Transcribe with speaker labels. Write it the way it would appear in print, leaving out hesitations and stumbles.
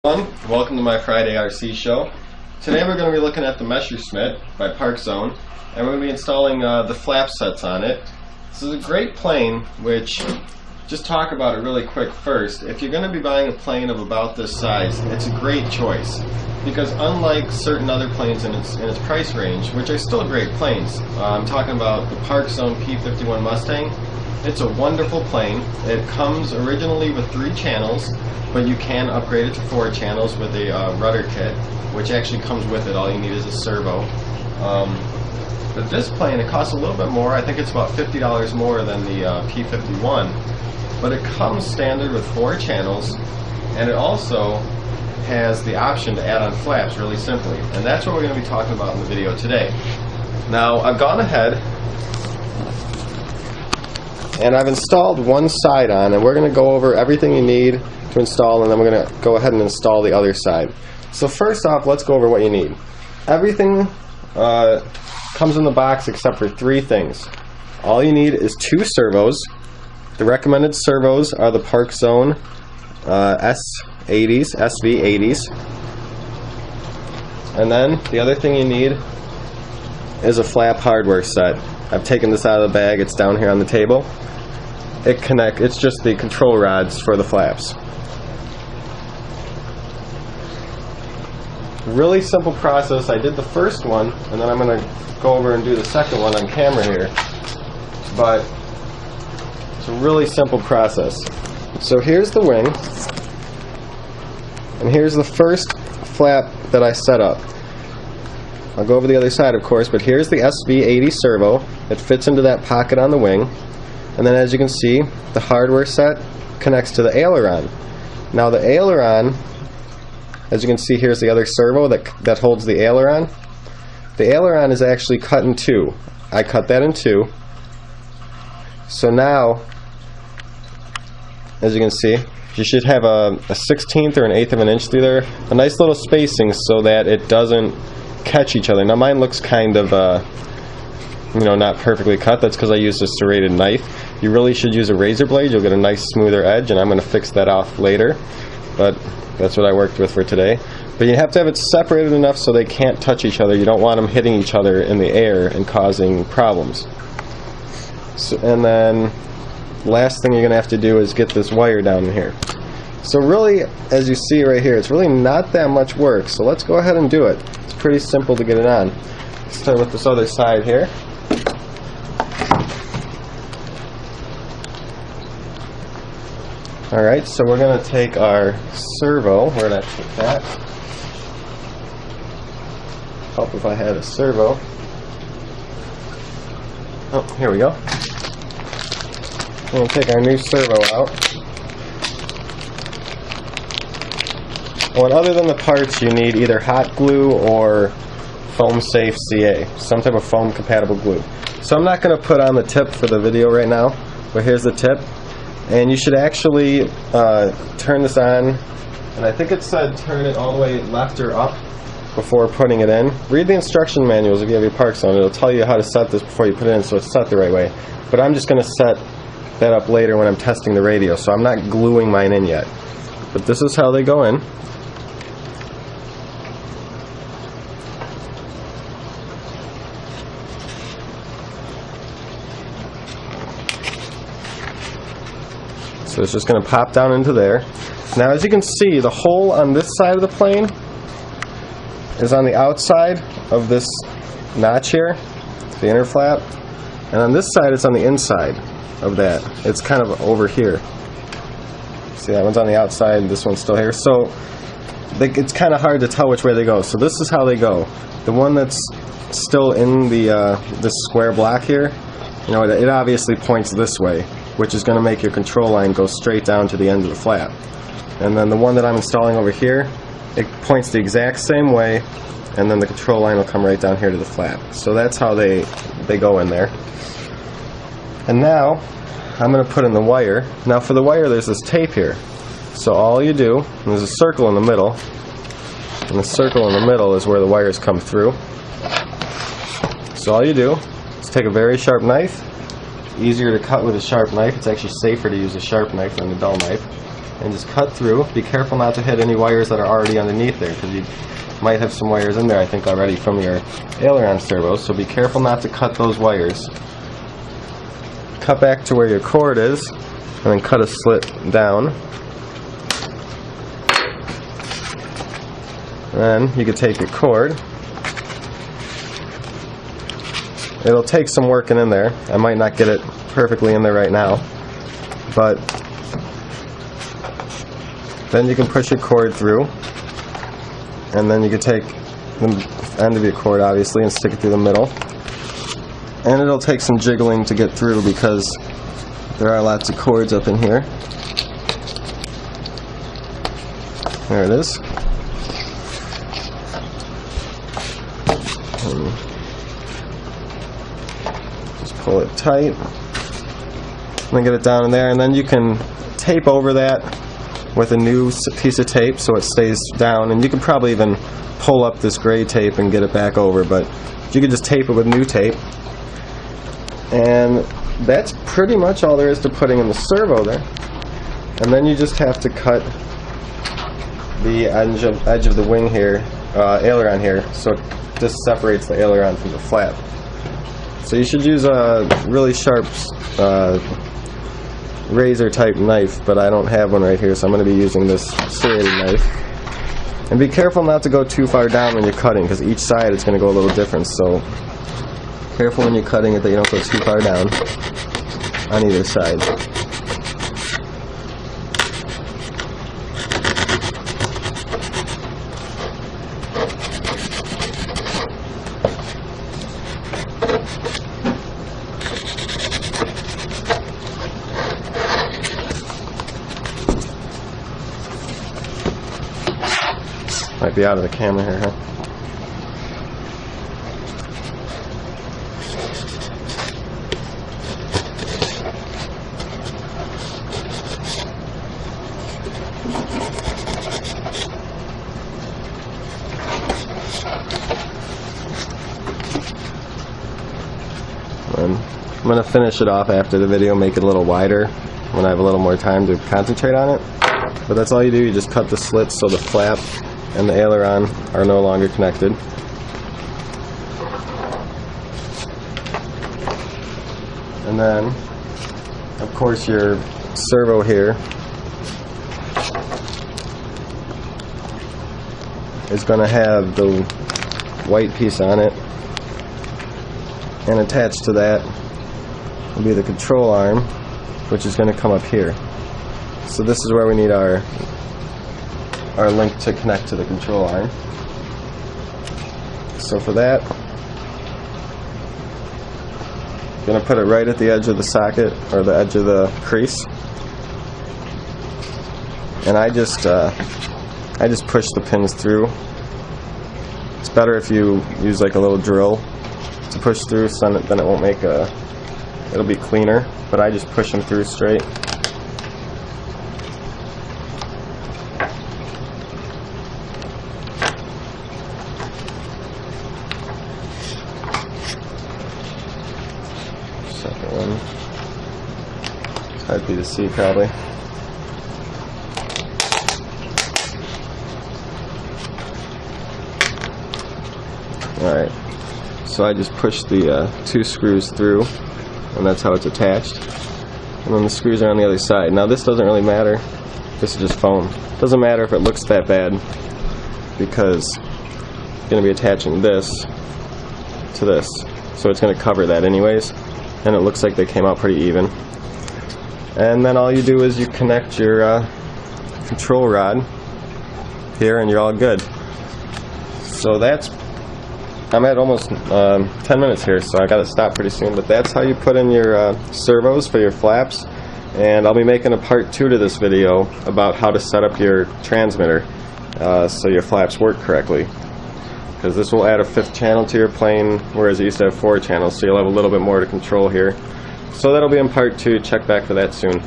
Speaker 1: Welcome to my Friday RC show. Today we're going to be looking at the Messerschmitt by Park Zone, and we're going to be installing the flap sets on it. This is a great plane, which, just talk about it really quick first. If you're going to be buying a plane of about this size, it's a great choice, because unlike certain other planes in its price range, which are still great planes, I'm talking about the Park Zone P51 Mustang. It's a wonderful plane. It comes originally with 3 channels, but you can upgrade it to 4 channels with a rudder kit, which actually comes with it. All you need is a servo. But this plane, it costs a little bit more. I think it's about $50 more than the P51. But it comes standard with 4 channels, and it also has the option to add on flaps really simply. And that's what we're going to be talking about in the video today. Now, I've gone ahead and I've installed one side on, and we're going to go over everything you need to install, and then we're going to go ahead and install the other side. So first off, let's go over what you need. Everything comes in the box except for 3 things. All you need is 2 servos. The recommended servos are the Park Zone S80s, SV80s. And then the other thing you need is a flap hardware set. I've taken this out of the bag. It's down here on the table. It's just the control rods for the flaps. Really simple process. I did the first one, and then I'm going to go over and do the second one on camera here. But it's a really simple process. So here's the wing, and here's the first flap that I set up. I'll go over the other side, of course, but here's the SV80 servo. It fits into that pocket on the wing. And then, as you can see, the hardware set connects to the aileron. Now the aileron, as you can see, here's the other servo that holds the aileron. The aileron is actually cut in 2. I cut that in 2. So now, as you can see, you should have a 1/16 or an 1/8 of an inch through there. A nice little spacing so that it doesn't catch each other. Now mine looks kind of not perfectly cut. That's because I used a serrated knife. You really should use a razor blade. You'll get a nice smoother edge, and I'm going to fix that off later, but that's what I worked with for today. But you have to have it separated enough so they can't touch each other. You don't want them hitting each other in the air and causing problems. So, and then last thing you're going to have to do is get this wire down in here. So really, as you see right here, it's really not that much work. So let's go ahead and do it. It's pretty simple to get it on. Let's start with this other side here. Alright, so we're going to take our servo. Where did I put that? Help if I had a servo. Oh, here we go. We're going to take our new servo out. Well, other than the parts, you need either hot glue or foam safe CA, some type of foam compatible glue. So I'm not going to put on the tip for the video right now, but here's the tip. And you should actually turn this on, and I think it said turn it all the way left or up before putting it in. Read the instruction manuals if you have your Park Zone. It'll tell you how to set this before you put it in so it's set the right way. But I'm just going to set that up later when I'm testing the radio, so I'm not gluing mine in yet. But this is how they go in. So it's just going to pop down into there. Now, as you can see, the hole on this side of the plane is on the outside of this notch here, the inner flap, and on this side it's on the inside of that. It's kind of over here. See, that one's on the outside and this one's still here. So it's kind of hard to tell which way they go. So this is how they go. The one that's still in the this square block here, it obviously points this way, which is going to make your control line go straight down to the end of the flap. And then the one that I'm installing over here, it points the exact same way, and then the control line will come right down here to the flap. So that's how they go in there. And now I'm going to put in the wire. Now for the wire, there's this tape here. So all you do, and there's a circle in the middle, and the circle in the middle is where the wires come through. So all you do is take a very sharp knife. Easier to cut with a sharp knife. It's actually safer to use a sharp knife than a dull knife. and just cut through. Be careful not to hit any wires that are already underneath there, because you might have some wires in there, I think, already from your aileron servos, so be careful not to cut those wires. Cut back to where your cord is, and then cut a slit down. Then you can take your cord. It'll take some working in there. I might not get it perfectly in there right now, but then you can push your cord through, and then you can take the end of your cord, obviously, and stick it through the middle. And it'll take some jiggling to get through because there are lots of cords up in here. There it is. Just pull it tight, and then get it down in there, and then you can tape over that with a new piece of tape so it stays down, and you can probably even pull up this gray tape and get it back over, but you can just tape it with new tape. And that's pretty much all there is to putting in the servo there. And then you just have to cut the edge of the wing here, aileron here, so it just separates the aileron from the flap. So you should use a really sharp razor type knife, but I don't have one right here, so I'm going to be using this serrated knife. And be careful not to go too far down when you're cutting, because each side is going to go a little different, so careful when you're cutting it that you don't go too far down on either side. Might be out of the camera here, huh? I'm going to finish it off after the video, make it a little wider when I have a little more time to concentrate on it. But that's all you do, you just cut the slits so the flap and the aileron are no longer connected. And then, of course, your servo here is going to have the white piece on it, and attached to that will be the control arm, which is going to come up here. So this is where we need our link to connect to the control arm. So for that, I'm going to put it right at the edge of the socket, or the edge of the crease, and I just push the pins through. It's better if you use like a little drill to push through, so then it won't make it'll be cleaner, but I just push them through straight. Second one, it's hard for you to see probably. Alright, so I just push the 2 screws through, and that's how it's attached. And then the screws are on the other side. Now this doesn't really matter, this is just foam. It doesn't matter if it looks that bad, because it's going to be attaching this to this. So it's going to cover that anyways, and it looks like they came out pretty even. And then all you do is you connect your control rod here, and you're all good. So that's, I'm at almost 10 minutes here, so I gotta stop pretty soon, but that's how you put in your servos for your flaps. And I'll be making a part 2 to this video about how to set up your transmitter so your flaps work correctly, because this will add a 5th channel to your plane, whereas you used to have 4 channels, so you'll have a little bit more to control here. So that'll be in part 2. Check back for that soon.